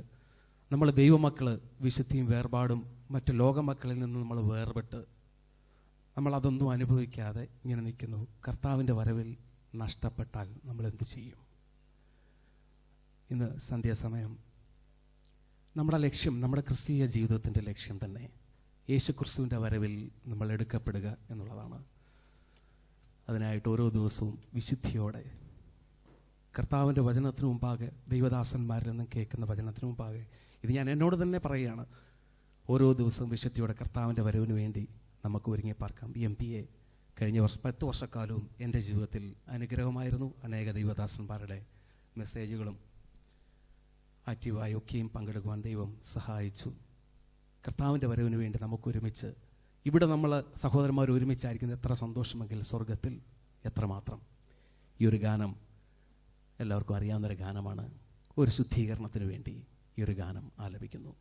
നമ്മൾ ദൈവമക്കൾ വിശുദ്ധിയും വേർപാടും മറ്റ് ലോകമക്കളിൽ നിന്ന് നമ്മൾ വേർപെട്ട് നമ്മളതൊന്നും അനുഭവിക്കാതെ ഇങ്ങനെ നിൽക്കുന്നു. കർത്താവിൻ്റെ വരവിൽ നഷ്ടപ്പെട്ടാൽ നമ്മൾ എന്ത് ചെയ്യും? ഇന്ന് സന്ധ്യാസമയം നമ്മുടെ ലക്ഷ്യം, നമ്മുടെ ക്രിസ്തീയ ജീവിതത്തിൻ്റെ ലക്ഷ്യം തന്നെ യേശു ക്രിസ്തുവിൻ്റെ വരവിൽ നമ്മൾ എടുക്കപ്പെടുക എന്നുള്ളതാണ്. അതിനായിട്ട് ഓരോ ദിവസവും വിശുദ്ധിയോടെ കർത്താവിൻ്റെ വചനത്തിന് മുമ്പാകെ, ദൈവദാസന്മാരിൽ നിന്നും കേൾക്കുന്ന വചനത്തിന് മുമ്പാകെ, ഇത് ഞാൻ എന്നോട് തന്നെ പറയുകയാണ്, ഓരോ ദിവസവും വിശുദ്ധിയോടെ കർത്താവിൻ്റെ വരവിന് വേണ്ടി നമുക്ക് ഒരുങ്ങി പാർക്കാം. MBA കഴിഞ്ഞ 10 വർഷക്കാലവും എൻ്റെ ജീവിതത്തിൽ അനുഗ്രഹമായിരുന്നു. അനേക ദൈവദാസന്മാരുടെ മെസ്സേജുകളും ആക്റ്റീവായി ഒക്കെയും പങ്കെടുക്കുവാൻ ദൈവം സഹായിച്ചു. കർത്താവിൻ്റെ വരവിന് വേണ്ടി നമുക്കൊരുമിച്ച്, ഇവിടെ നമ്മൾ സഹോദരന്മാർ ഒരുമിച്ചായിരിക്കുന്നത് എത്ര സന്തോഷമെങ്കിൽ സ്വർഗത്തിൽ എത്രമാത്രം. ഈ ഒരു ഗാനം എല്ലാവർക്കും അറിയാവുന്നൊരു ഗാനമാണ്. ഒരു ശുദ്ധീകരണത്തിന് വേണ്ടി ഈ ഒരു ഗാനം ആലപിക്കുന്നു.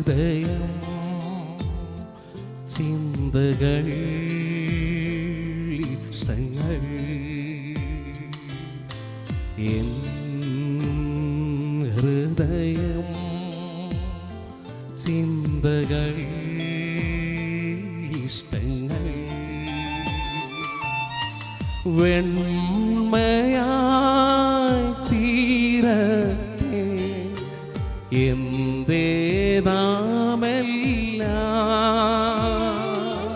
ഹൃദയം ചിന്തകൾ ഇഷ്ടങ്ങൾ എൻ ഹൃദയം ചിന്തകൾ ഇഷ്ടങ്ങൾ വെണ്മയായി തീരട്ടെ എന്തേതാമെല്ലാം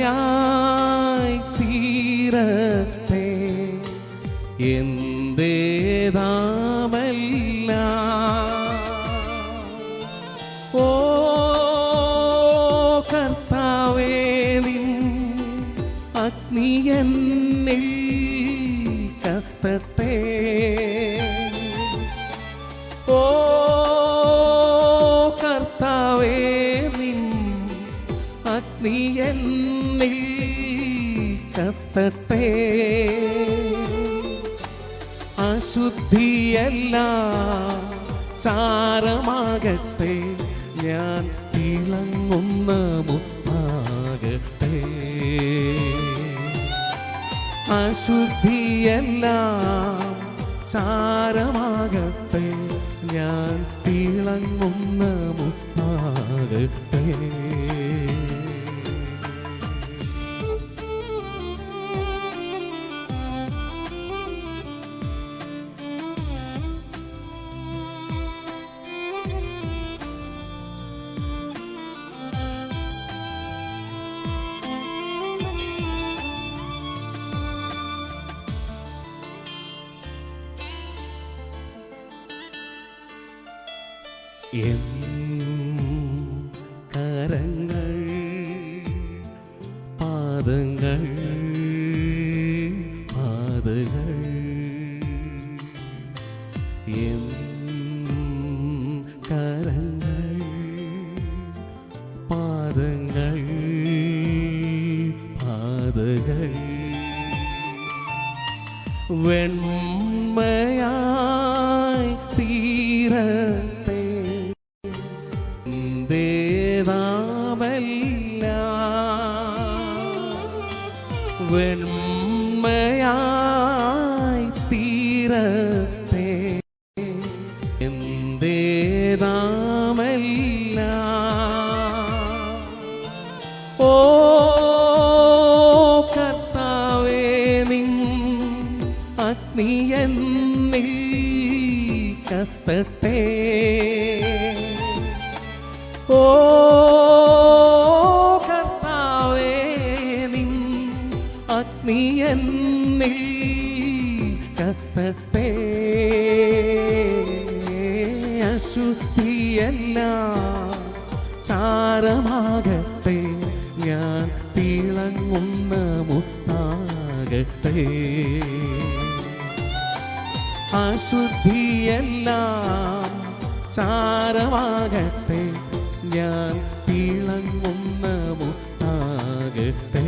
വെണ്മയായി തീരട്ടെ എന്തേതാമെല്ലാം ഓ കർത്താവേ നിൻ അഗ്നി എന്നിൽ കത്തട്ടെ ഓ കർത്താവേ നിൻ അഗ്നി എന്നിൽ കത്തട്ടെ അശുദ്ധിയെല്ലാം ചാരമാകട്ടെ ഞാൻ തിളങ്ങുന്ന മുത്താകട്ടെ അശുദ്ധിയെല്ലാം ചാരമാകട്ടെ ഞാൻ തിളങ്ങുന്ന മുത്താകട്ടെ എൻ കരങ്ങൾ പാദങ്ങൾ പാതകൾ എൻ കരങ്ങൾ പാദങ്ങൾ പാതകൾ വെണ്മയായി തീരട്ടെ വെണ്മയായി തീരട്ടെ എന്തേതാമെല്ലാം ഓ കർത്താവേ നിൻ അഗ്നി എന്നിൽ കത്തട്ടെ ഓ കർത്താവേ നിൻ അഗ്നി എന്നിൽ കത്തട്ടെ അശുദ്ധിയെല്ലാം ചാരമാകട്ടെ ഞാൻ തിളങ്ങുന്ന മുത്താകട്ടെ അശുദ്ധിയെല്ലാം ചാരമാകട്ടെ ഞാൻ തിളങ്ങുന്ന മുത്താകട്ടെ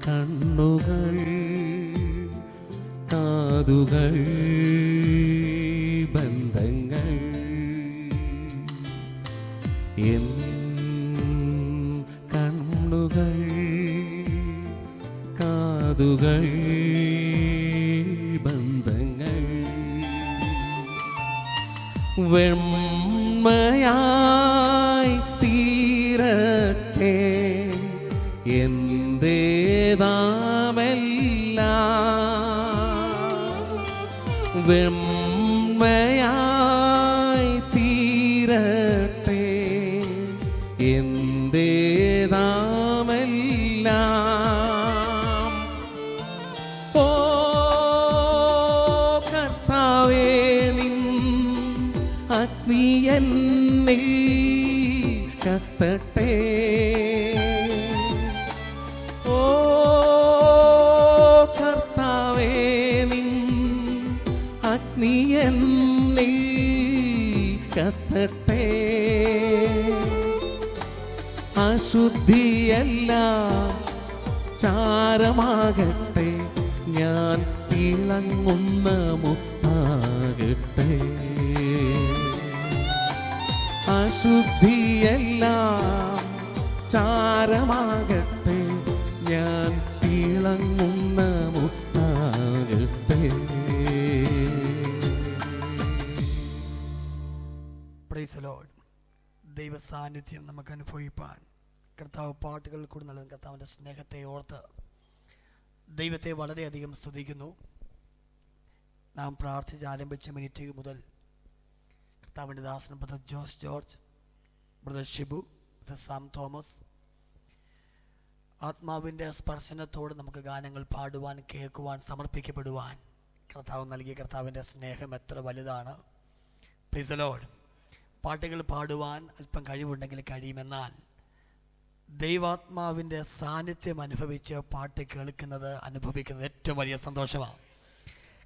കണ്ണുകൾ കാതുകൾ ബന്ധങ്ങൾ എൻ കണ്ണുകൾ കാതുകൾ ബന്ധങ്ങൾ വെണ്മയായി തീരട്ടെ എന്തേതാമെല്ലാം വെണ്മയായി തീരട്ടെ എന്തേതാമെല്ലാം ഓ നീങ്ങട്ടെ, അശുദ്ധിയെല്ലാം ചാരമാകട്ടെ, ഞാൻ തിളങ്ങുന്ന മുത്താകട്ടെ. അശുദ്ധിയെല്ലാം ചാരമാകട്ടെ, ഞാൻ തിളങ്ങുന്ന മുത്താകട്ടെ. Praise the Lord. ദൈവ സാന്നിധ്യം നമുക്ക് അനുഭവിപ്പാൻ കർത്താവ് പാട്ടുകൾ കൂടി നൽകുന്ന കർത്താവിൻ്റെ സ്നേഹത്തെ ഓർത്ത് ദൈവത്തെ വളരെയധികം സ്തുതിക്കുന്നു. നാം പ്രാർത്ഥിച്ച് ആരംഭിച്ച മിനിറ്റ് മുതൽ കർത്താവിൻ്റെ ദാസൻ brother Jose George, brother Shibu, brother Sam Thomas, ആത്മാവിൻ്റെ സ്പർശനത്തോട് നമുക്ക് ഗാനങ്ങൾ പാടുവാൻ, കേൾക്കുവാൻ, സമർപ്പിക്കപ്പെടുവാൻ കർത്താവ് നൽകിയ കർത്താവിൻ്റെ സ്നേഹം എത്ര വലുതാണ്. Praise the Lord. പാട്ടുകൾ പാടുവാൻ അല്പം കഴിവുണ്ടെങ്കിൽ കഴിയുമെന്നാൽ ദൈവാത്മാവിൻ്റെ സാന്നിധ്യം അനുഭവിച്ച് പാട്ട് കേൾക്കുന്നത്, അനുഭവിക്കുന്നത് ഏറ്റവും വലിയ സന്തോഷമാണ്.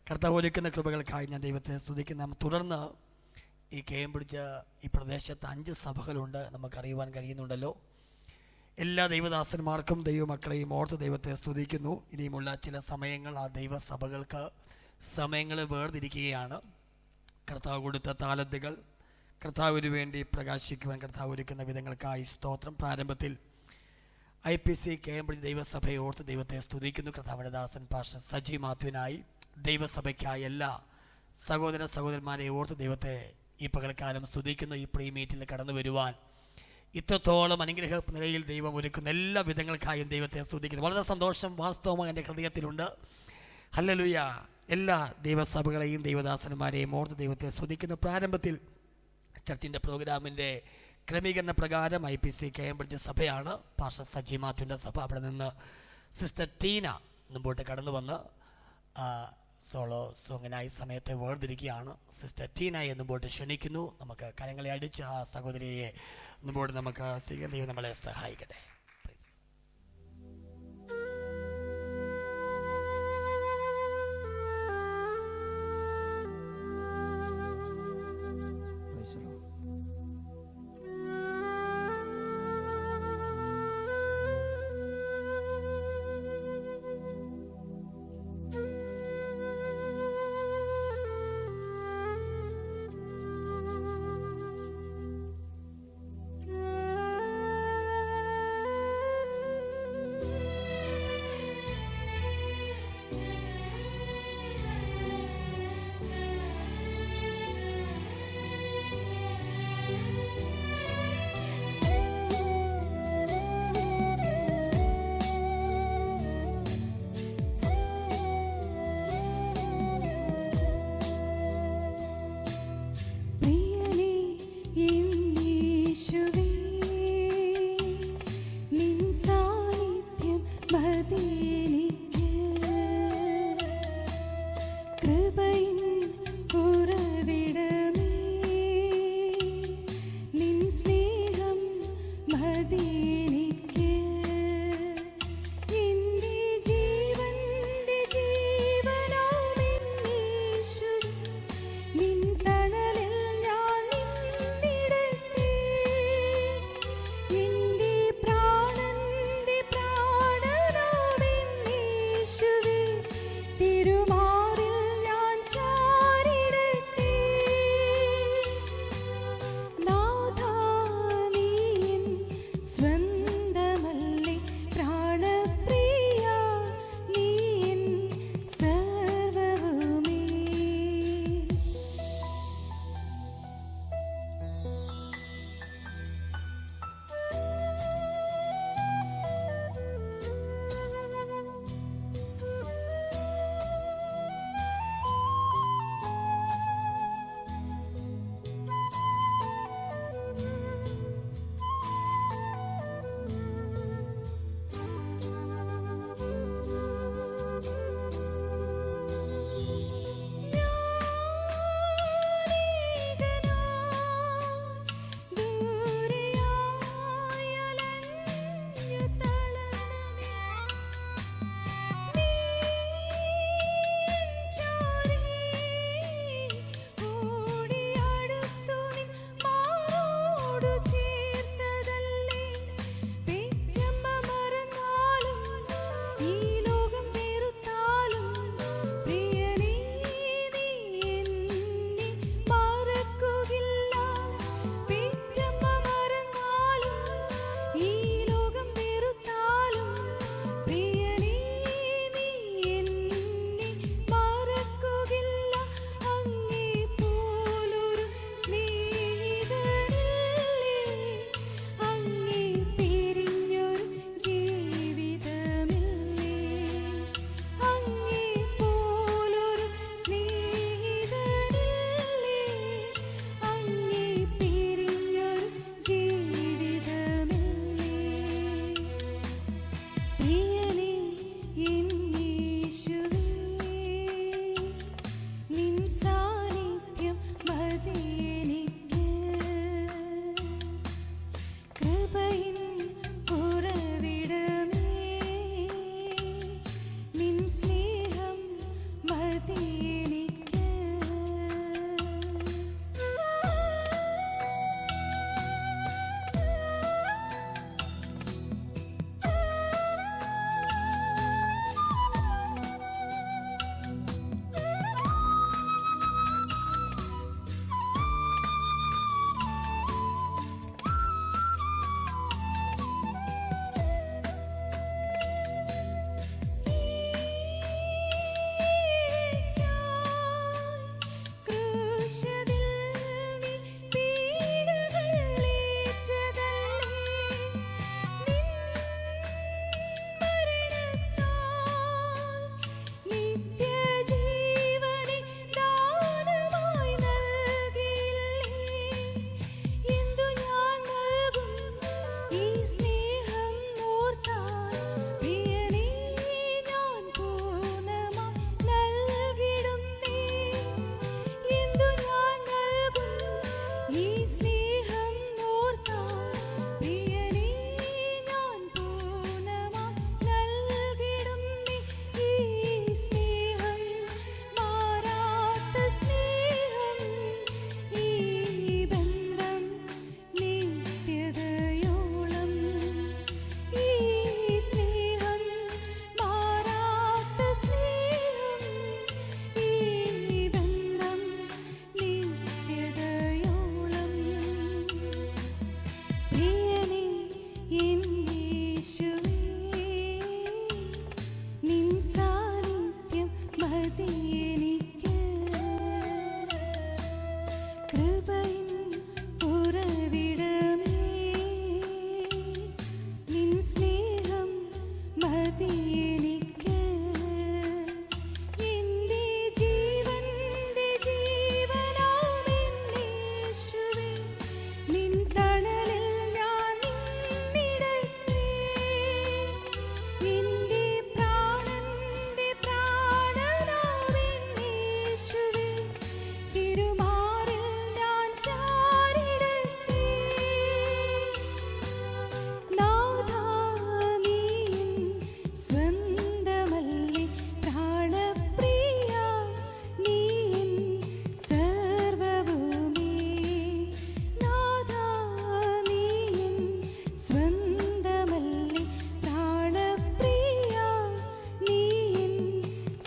കർത്താവ് ഒരുക്കുന്ന കൃപകൾക്കായി ഞാൻ ദൈവത്തെ സ്തുതിക്കുന്ന. തുടർന്ന് ഈ കേംബ്രിഡ്ജ് ഈ പ്രദേശത്ത് 5 സഭകളുണ്ട്, നമുക്കറിയുവാൻ കഴിയുന്നുണ്ടല്ലോ. എല്ലാ ദൈവദാസന്മാർക്കും ദൈവമക്കളെയും ഓർത്ത് ദൈവത്തെ സ്തുതിക്കുന്നു. ഇനിയുമുള്ള ചില സമയങ്ങൾ ആ ദൈവസഭകൾക്ക് സമയങ്ങൾ വേർതിരിക്കുകയാണ്. കർത്താവ് കൊടുത്ത താലന്തുകൾ കർത്താവിന് വേണ്ടി പ്രകാശിക്കുവാൻ കർത്താവ് ഒരുക്കുന്ന വിധങ്ങൾക്കായി സ്തോത്രം. പ്രാരംഭത്തിൽ IPC കേംബ്രിഡ്ജ് ദൈവസഭയെ ഓർത്ത് ദൈവത്തെ സ്തുതിക്കുന്നു. കർത്താവിൻ്റെ ദാസൻ പാസ്റ്റർ സജി മാത്യുവിനായി, ദൈവസഭയ്ക്കായി എല്ലാ സഹോദര സഹോദരന്മാരെ ഓർത്ത് ദൈവത്തെ ഈ പകൽക്കാലം സ്തുതിക്കുന്നു. ഈ പ്രീ മീറ്റിൽ കടന്നു വരുവാൻ ഇത്രത്തോളം അനുഗ്രഹ നിലയിൽ ദൈവം ഒരുക്കുന്ന എല്ലാ വിധങ്ങൾക്കായും ദൈവത്തെ സ്തുതിക്കുന്നു. വളരെ സന്തോഷം വാസ്തവമായി എൻ്റെ ഹൃദയത്തിലുണ്ട്. ഹല്ലേലൂയ. എല്ലാ ദൈവസഭകളെയും ദൈവദാസന്മാരെയും ഓർത്ത് ദൈവത്തെ സ്തുതിക്കുന്നു. പ്രാരംഭത്തിൽ ചർച്ചിൻ്റെ പ്രോഗ്രാമിൻ്റെ ക്രമീകരണ പ്രകാരം IPC കേംബ്രിഡ്ജ് സഭയാണ് പാസ്റ്റർ സജി മാത്യുവിൻ്റെ സഭ. അവിടെ നിന്ന് സിസ്റ്റർ ടീന മുമ്പോട്ട് കടന്നു വന്ന് സോളോ സോങ്ങിനായി സമയത്തെ വേർതിരിക്കുകയാണ്. സിസ്റ്റർ ടീനയെ മുമ്പോട്ട് ക്ഷണിക്കുന്നു. നമുക്ക് കരങ്ങളെ അടിച്ച് ആ സഹോദരിയെ മുമ്പോട്ട് നമുക്ക് സ്വീകരിക്കാൻ ദൈവം നമ്മളെ സഹായിക്കട്ടെ. മതിയെനിക്ക് കൃപയിൻ ഉറവിടമേ നിൻ സ്നേഹം മതിയെനിക്ക് എൻ്റെ ജീവന്റെ ജീവനാമെന്നേശുവേ നിൻ തണലിൽ ഞാൻ നിന്നിടട്ടെ എൻ്റെ പ്രാണന്റെ പ്രാണനാമെന്നേശുവേ തിരുമാറിൽ ഞാൻ ചാരിടട്ടെ നാഥാ നീ സ്വന്തമല്ലി പ്രാണപ്രിയ നീ സർവ്വവുമേ നാഥാ നീ സ്വന്തമല്ലി പ്രാണപ്രിയ നീ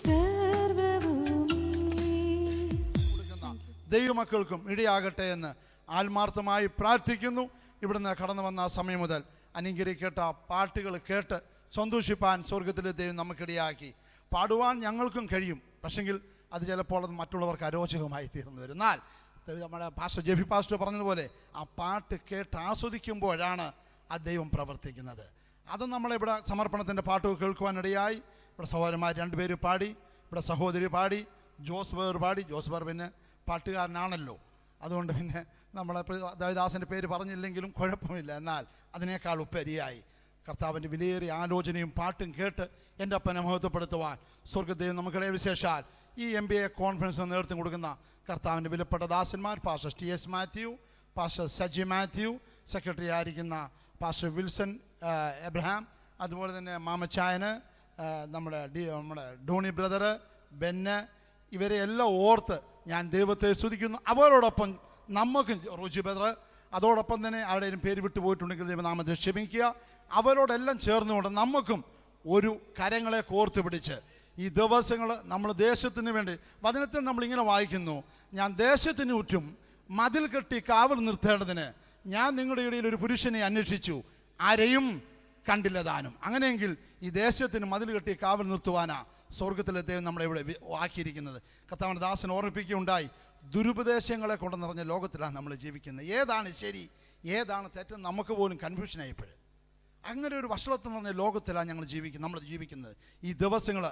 സർവ്വവുമേ. ദൈവമക്കൾക്കും ഇടയാകട്ടെ എന്ന് ആത്മാർത്ഥമായി പ്രാർത്ഥിക്കുന്നു. ഇവിടുന്ന് കടന്നു വന്ന ആ സമയം മുതൽ അനുഗ്രഹിക്കട്ട പാട്ടുകൾ കേട്ട് സന്തോഷിപ്പാൻ സ്വർഗത്തിലെ ദൈവം നമുക്കിടയാക്കി. പാടുവാൻ ഞങ്ങൾക്കും കഴിയും, പക്ഷെങ്കിൽ അത് ചിലപ്പോൾ അത് മറ്റുള്ളവർക്ക് അരോചകമായി തീർന്നു വരും. എന്നാൽ നമ്മുടെ പാസ്റ്റർ ജെഫി പാസ്റ്റർ പറഞ്ഞതുപോലെ ആ പാട്ട് കേട്ട് ആസ്വദിക്കുമ്പോഴാണ് ആ ദൈവം പ്രവർത്തിക്കുന്നത്. അത് നമ്മളിവിടെ സമർപ്പണത്തിൻ്റെ പാട്ടുകൾ കേൾക്കുവാനിടയായി. ഇവിടെ സഹോദരന്മാർ രണ്ടുപേര് പാടി, ഇവിടെ സഹോദരി പാടി, ജോസ് ബേർ പാടി. ജോസ് ബേർ പിന്നെ പാട്ടുകാരനാണല്ലോ, അതുകൊണ്ട് പിന്നെ നമ്മളെ ദേവദാസൻ്റെ പേര് പറഞ്ഞില്ലെങ്കിലും കുഴപ്പമില്ല. എന്നാൽ അതിനേക്കാൾ ഉപരിയായി കർത്താവിൻ്റെ വിലയേറിയ ആലോചനയും പാട്ടും കേട്ട് എൻ്റെ അപ്പനെ മഹത്വപ്പെടുത്തുവാൻ സ്വർഗ്ഗദൈവം നമുക്കിടയിൽ വിശേഷാൽ ഈ MBA കോൺഫറൻസിന് നേതൃത്വം കൊടുക്കുന്ന കർത്താവിൻ്റെ വിലപ്പെട്ട ദാസന്മാർ pastor TS Mathew, pastor Saji Mathew, secretary ആയിരിക്കുന്ന പാസ്റ്റർ വിൽസൺ എബ്രഹാം, അതുപോലെ തന്നെ മാമച്ചായന്, നമ്മുടെ ഡോണി ബ്രദർ, ബെന്ന്, ഇവരെ എല്ലാം ഓർത്ത് ഞാൻ ദൈവത്തെ സ്തുതിക്കുന്നു. അവരോടൊപ്പം നമുക്കും റുചി ബ്രദർ, അതോടൊപ്പം തന്നെ ആരുടെയും പേര് വിട്ടു പോയിട്ടുണ്ടെങ്കിൽ ദൈവനാമത്തെ ക്ഷമിക്കുക. അവരോടെല്ലാം ചേർന്നുകൊണ്ട് നമുക്കും ഒരു കരങ്ങളെ കോർത്ത് പിടിച്ച് ഈ ദിവസങ്ങൾ നമ്മൾ ദേശത്തിന് വേണ്ടി, വചനത്തിൽ നമ്മളിങ്ങനെ വായിക്കുന്നു, ഞാൻ ദേശത്തിന് ചുറ്റും മതിൽ കെട്ടി കാവൽ നിർത്തേണ്ടതിന് ഞാൻ നിങ്ങളുടെ ഇടയിൽ ഒരു പുരുഷനെ അന്വേഷിച്ചു, ആരെയും കണ്ടില്ല താനും. അങ്ങനെയെങ്കിൽ ഈ ദേശത്തിന് മതിൽ കെട്ടി കാവൽ നിർത്തുവാനാ സ്വർഗത്തിലെ ദൈവം നമ്മളെ ഇവിടെ ആക്കിയിരിക്കുന്നത്. കർത്താവിൻ്റെ ദാസൻ ഓർമ്മിപ്പിക്കുകയുണ്ടായി, ദുരുപദേശങ്ങളെ കൊണ്ട് നിറഞ്ഞ ലോകത്തിലാണ് നമ്മൾ ജീവിക്കുന്നത്. ഏതാണ് ശരി ഏതാണ് തെറ്റെന്ന് നമുക്ക് പോലും കൺഫ്യൂഷനായിപ്പോഴും. അങ്ങനെ ഒരു വഷളത്വം നിറഞ്ഞ ലോകത്തിലാണ് നമ്മൾ ജീവിക്കുന്നത്. ഈ ദിവസങ്ങൾ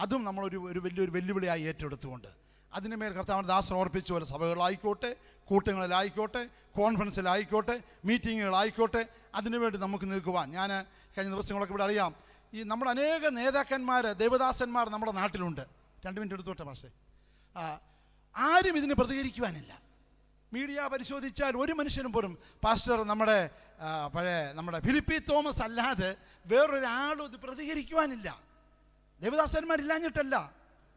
അതും നമ്മളൊരു വലിയൊരു വെല്ലുവിളിയായി ഏറ്റെടുത്തുകൊണ്ട് അതിനുമേൽ കർത്താവിൻ്റെ ദാസൻ ഓർപ്പിച്ച പോലെ സഭകളായിക്കോട്ടെ, കൂട്ടങ്ങളിലായിക്കോട്ടെ, കോൺഫറൻസിലായിക്കോട്ടെ, മീറ്റിങ്ങുകളായിക്കോട്ടെ, അതിനുവേണ്ടി നമുക്ക് നിൽക്കുവാൻ. ഞാൻ കഴിഞ്ഞ ദിവസങ്ങളൊക്കെ ഇവിടെ അറിയാം, ഈ നമ്മുടെ അനേക നേതാക്കന്മാർ, ദേവദാസന്മാർ നമ്മുടെ നാട്ടിലുണ്ട്. 2 മിനിറ്റ് എടുത്തോട്ടെ മാഷേ. ആരും ഇതിന് പ്രതികരിക്കുവാനില്ല. മീഡിയ പരിശോധിച്ചാൽ ഒരു മനുഷ്യനും പോലും പാസ്റ്റർ നമ്മുടെ ഫിലിപ്പി തോമസ് അല്ലാതെ വേറൊരാളും ഇത് പ്രതികരിക്കുവാനില്ല. ദേവദാസന്മാരില്ലാഞ്ഞിട്ടല്ല,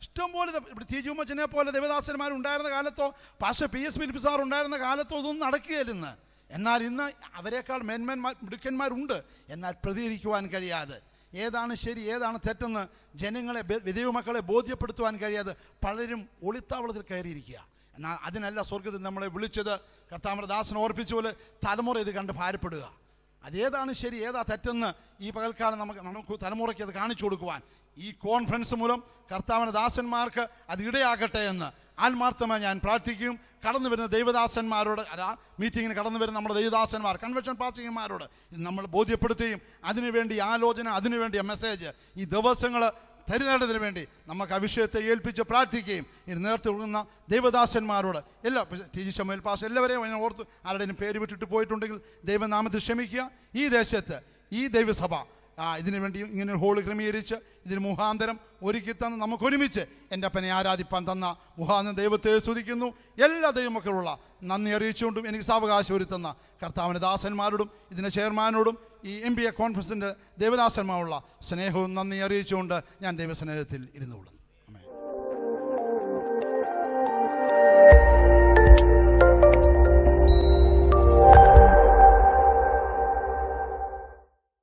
ഇഷ്ടംപോലെ ഇവിടെ തീജുമച്ചനെ പോലെ ദേവദാസന്മാരുണ്ടായിരുന്ന കാലത്തോ പാസ്റ്റർ PS ഫിലിപ്പ് സാർ ഉണ്ടായിരുന്ന കാലത്തോ ഇതൊന്നും നടക്കുകയില്ലെന്ന്. എന്നാൽ ഇന്ന് അവരെക്കാൾ മിടുക്കന്മാരുണ്ട്, എന്നാൽ പ്രതികരിക്കുവാൻ കഴിയാതെ, ഏതാണ് ശരി ഏതാണ് തെറ്റെന്ന് ജനങ്ങളെ, ദൈവമക്കളെ ബോധ്യപ്പെടുത്തുവാൻ കഴിയാതെ പലരും ഒളിത്താവളത്തിൽ കയറിയിരിക്കുക. എന്നാൽ അതിനല്ല സ്വർഗ്ഗത്തിൽ നമ്മളെ വിളിച്ചത്. കർത്താവിൻ്റെ ദാസൻ ഓർപ്പിച്ച പോലെ തലമുറ ഇത് കണ്ട് ഭാരപ്പെടുക. അതേതാണ് ശരി ഏതാ തെറ്റെന്ന് ഈ പകൽക്കാലം നമുക്ക് തലമുറയ്ക്ക് അത് കാണിച്ചു കൊടുക്കുവാൻ ഈ കോൺഫറൻസ് മൂലം കർത്താവിൻ്റെ ദാസന്മാർക്ക് അത് ഇടയാകട്ടെ എന്ന് ആത്മാർത്ഥമായി ഞാൻ പ്രാർത്ഥിക്കും. കടന്നു വരുന്ന ദൈവദാസന്മാരോട്, അതാ മീറ്റിങ്ങിന് കടന്നു വരുന്ന നമ്മുടെ ദൈവദാസന്മാർ, കൺവെൻഷൻ പാസ്റ്റർമാരോട് ഇത് നമ്മൾ ബോധ്യപ്പെടുത്തുകയും അതിനുവേണ്ടി ആലോചന, അതിനുവേണ്ടി മെസ്സേജ് ഈ ദിവസങ്ങൾ തരുന്നതിന് വേണ്ടി നമുക്ക് ആ വിഷയത്തെ ഏൽപ്പിച്ച് പ്രാർത്ഥിക്കുകയും ഇത് നേരത്തെ കൊടുക്കുന്ന ദൈവദാസന്മാരോട് എല്ലാ TG ശമൂവേൽ പാസ്റ്റർ എല്ലാവരെയും ഞാൻ ഓർത്ത് ആരുടെയും പേര് വിട്ടിട്ട് പോയിട്ടുണ്ടെങ്കിൽ ദൈവനാമത്തിൽ ക്ഷമിക്കുക. ഈ ദേശത്ത് ഈ ദൈവസഭ ഇതിനു വേണ്ടി ഇങ്ങനെ ഒരു ഹോള് ക്രമീകരിച്ച് ഇതിന് മുഖാന്തരം ഒരുക്കി തന്ന് നമുക്ക് ഒരുമിച്ച് എൻ്റെ അപ്പനെ ആരാധിപ്പാൻ തന്ന മുഖാന്തരം ദൈവത്തെ സ്തുതിക്കുന്നു. എല്ലാ ദൈവമക്കളുള്ള നന്ദി അറിയിച്ചുകൊണ്ടും എനിക്ക് സാവകാശം ഒരുത്തുന്ന കർത്താവിൻ്റെ ദാസന്മാരോടും ഇതിൻ്റെ ചെയർമാനോടും ഈ MBA കോൺഫറൻസിൻ്റെ ദേവദാസന്മാരുള്ള സ്നേഹവും നന്ദി അറിയിച്ചുകൊണ്ട് ഞാൻ ദൈവസ്നേഹത്തിൽ ഇരുന്നുകൊള്ളുന്നു.